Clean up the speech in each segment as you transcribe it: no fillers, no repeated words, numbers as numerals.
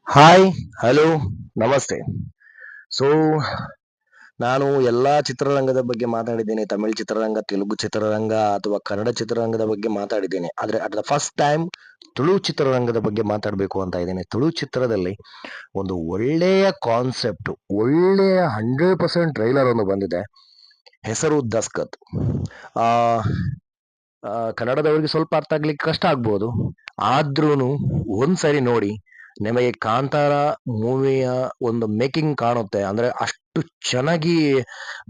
Hi, hello, ನಮಸ್ತೆ. So ನಾನು ಎಲ್ಲಾ ಚಿತ್ರರಂಗದ ಬಗ್ಗೆ ಮಾತಾಡಿದ್ದೇನೆ. ತಮಿಳ್ ಚಿತ್ರರಂಗ, ತೆಲುಗು ಚಿತ್ರರಂಗ ಅಥವಾ ಕನ್ನಡ ಚಿತ್ರರಂಗದ ಬಗ್ಗೆ ಮಾತಾಡಿದ್ದೇನೆ. ಆದ್ರೆ at the first time Tulu ಚಿತ್ರರಂಗದ ಬಗ್ಗೆ ಮಾತಾಡಬೇಕು ಅಂತ ಇದ್ದೇನೆ. ತುಳು ಚಿತ್ರದಲ್ಲಿ ಒಂದು ಒಳ್ಳೆಯ ಕಾನ್ಸೆಪ್ಟ್, ಒಳ್ಳೆಯ 100% ಟ್ರೈಲರ್ ಒಂದು ಬಂದಿದೆ. ಹೆಸರು ದಸ್ಕತ್. ಆ ಕನ್ನಡದವರಿಗೆ ಸ್ವಲ್ಪ ಅರ್ಥ ಆಗ್ಲಿಕ್ಕೆ ಕಷ್ಟ ಆಗ್ಬೋದು. ಆದ್ರೂನು ಒಂದ್ಸರಿ ನೋಡಿ, ನಿಮಗೆ ಕಾಂತಾರ ಮೂವಿಯ ಒಂದು ಮೇಕಿಂಗ್ ಕಾಣುತ್ತೆ. ಅಂದ್ರೆ ಅಷ್ಟು ಚೆನ್ನಾಗಿ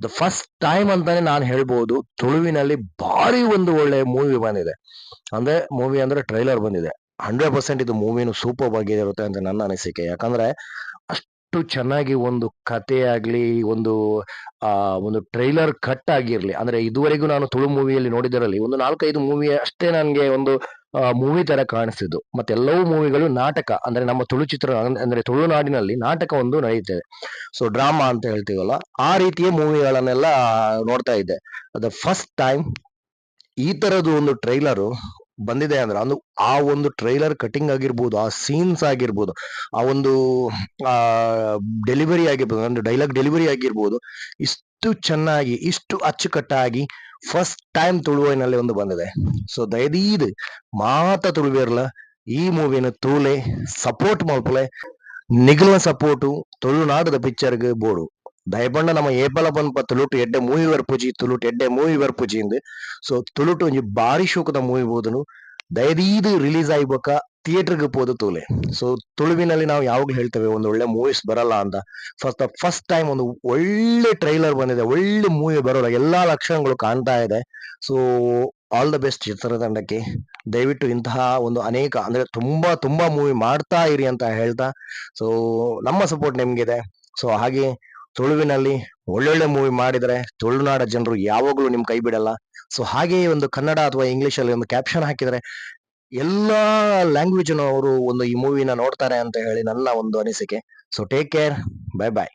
ದ ಫಸ್ಟ್ ಟೈಮ್ ಅಂತಾನೆ ನಾನು ಹೇಳ್ಬೋದು. ತುಳುವಿನಲ್ಲಿ ಭಾರಿ ಒಂದು ಒಳ್ಳೆ ಮೂವಿ ಬಂದಿದೆ. ಅಂದ್ರೆ ಟ್ರೈಲರ್ ಬಂದಿದೆ. 100% ಇದು ಮೂವಿನು ಸೂಪರ್ ಆಗಿ ಇರುತ್ತೆ ಅಂತ ನನ್ನ ಅನಿಸಿಕೆ. ಯಾಕಂದ್ರೆ ಅಷ್ಟು ಚೆನ್ನಾಗಿ ಒಂದು ಕತೆ ಆಗ್ಲಿ, ಒಂದು ಒಂದು ಟ್ರೈಲರ್ ಕಟ್ ಆಗಿರ್ಲಿ. ಅಂದ್ರೆ ಇದುವರೆಗೂ ನಾನು ತುಳು ಮೂವಿಯಲ್ಲಿ ನೋಡಿದರಲ್ಲಿ ಒಂದು 4-5 ಮೂವಿ ಅಷ್ಟೇ ನನಗೆ ಒಂದು ಮೂವಿ ತರ ಕಾಣಿಸ್ತಿದ್ದು. ಮತ್ತೆ ಎಲ್ಲವೂ ಮೂವಿಗಳು ನಾಟಕ. ಅಂದ್ರೆ ನಮ್ಮ ತುಳು ಚಿತ್ರ ಅಂದ್ರೆ ತುಳುನಾಡಿನಲ್ಲಿ ನಾಟಕ ಒಂದು ನಡೆಯುತ್ತದೆ. ಸೊ ಡ್ರಾಮಾ ಅಂತ ಹೇಳ್ತೀವಲ್ಲ, ಆ ರೀತಿಯ ಮೂವಿಗಳನ್ನೆಲ್ಲ ನೋಡ್ತಾ ಇದ್ದೆ. ಅದ ಫಸ್ಟ್ ಟೈಮ್ ಈ ತರದ್ದು ಒಂದು ಟ್ರೈಲರ್ ಬಂದಿದೆ ಅಂದ್ರೆ ಅದು ಆ ಒಂದು ಟ್ರೈಲರ್ ಕಟಿಂಗ್ ಆಗಿರ್ಬೋದು, ಆ ಸೀನ್ಸ್ ಆಗಿರ್ಬೋದು, ಆ ಒಂದು ಆ ಡೆಲಿವರಿ ಆಗಿರ್ಬೋದು, ಅಂದ್ರೆ ಡೈಲಾಗ್ ಡೆಲಿವರಿ ಆಗಿರ್ಬೋದು, ಇಷ್ಟು ಚೆನ್ನಾಗಿ, ಇಷ್ಟು ಅಚ್ಚುಕಟ್ಟಾಗಿ ಫಸ್ಟ್ ಟೈಮ್ ತುಳುವಿನಲ್ಲಿ ಒಂದು ಬಂದಿದೆ. ಸೊ ದಯದೀದು ಮಾತ ತುಳುವಿರಲ್ಲ ಈ ಮೂವಿನ ತೂಲೆ ಸಪೋರ್ಟ್ ಮಾಡ್ಕೊಳೆ. ನಿಖಿಲ್ನ ಸಪೋರ್ಟು ತುಳುನಾಡದ ಪಿಕ್ಚರ್ಗೆ ಬೋಡು ದಯಪಂಡ ನಮ್ಮ ಏಪಲ ಪನ್ಪ ತುಳುಟು ಎಡ್ಡೆ ಮೂವಿ ಬರ್ಪುಜಿ, ತುಳುಟು ಎಡ್ಡೆ ಮೂವಿ ಬರ್ಪುಜಿ ಇಂದು. ಸೊ ತುಳುಟು ಒಂಜಿ ಬಾರಿ ಶೋಕದ ಮೂವಿ ಬೋದನು ದಯದೀದು ರಿಲೀಸ್ ಆಯ್ಬೇಕ ಥಿಯೇಟರ್ಗೆ ಹೋದು ತೂಲೆ. ಸೊ ತುಳುವಿನಲ್ಲಿ ನಾವು ಯಾವಾಗ್ಲೂ ಹೇಳ್ತೇವೆ ಒಂದು ಒಳ್ಳೆ ಮೂವೀಸ್ ಬರಲ್ಲ ಅಂತ. ಫಸ್ಟ್ ಟೈಮ್ ಒಂದು ಒಳ್ಳೆ ಟ್ರೈಲರ್ ಬಂದಿದೆ, ಒಳ್ಳೆ ಮೂವಿ ಬರೋಲ್ಲ, ಎಲ್ಲಾ ಲಕ್ಷಣಗಳು ಕಾಣ್ತಾ ಇದೆ. ಸೊ ಆಲ್ ದ ಬೆಸ್ಟ್ ಚಿತ್ರತಂಡಕ್ಕೆ. ದಯವಿಟ್ಟು ಇಂತಹ ಒಂದು ಅನೇಕ ಅಂದ್ರೆ ತುಂಬಾ ತುಂಬಾ ಮೂವಿ ಮಾಡ್ತಾ ಇರಿ ಅಂತ ಹೇಳ್ತಾ, ಸೊ ನಮ್ಮ ಸಪೋರ್ಟ್ ನಿಮ್ಗಿದೆ. ಸೊ ಹಾಗೆ ತುಳುವಿನಲ್ಲಿ ಒಳ್ಳೊಳ್ಳೆ ಮೂವಿ ಮಾಡಿದರೆ ತುಳುನಾಡ ಜನರು ಯಾವಾಗಲೂ ನಿಮ್ ಕೈ ಬಿಡಲ್ಲ. ಸೊ ಹಾಗೆ ಒಂದು ಕನ್ನಡ ಅಥವಾ ಇಂಗ್ಲಿಷ್ ಅಲ್ಲಿ ಒಂದು ಕ್ಯಾಪ್ಷನ್ ಹಾಕಿದ್ರೆ ಎಲ್ಲಾ ಲ್ಯಾಂಗ್ವೇಜ್ ಅವರು ಒಂದು ಈ ಮೂವಿನ ನೋಡ್ತಾರೆ ಅಂತ ಹೇಳಿ ನನ್ನ ಒಂದು ಅನಿಸಿಕೆ. So take care, bye bye.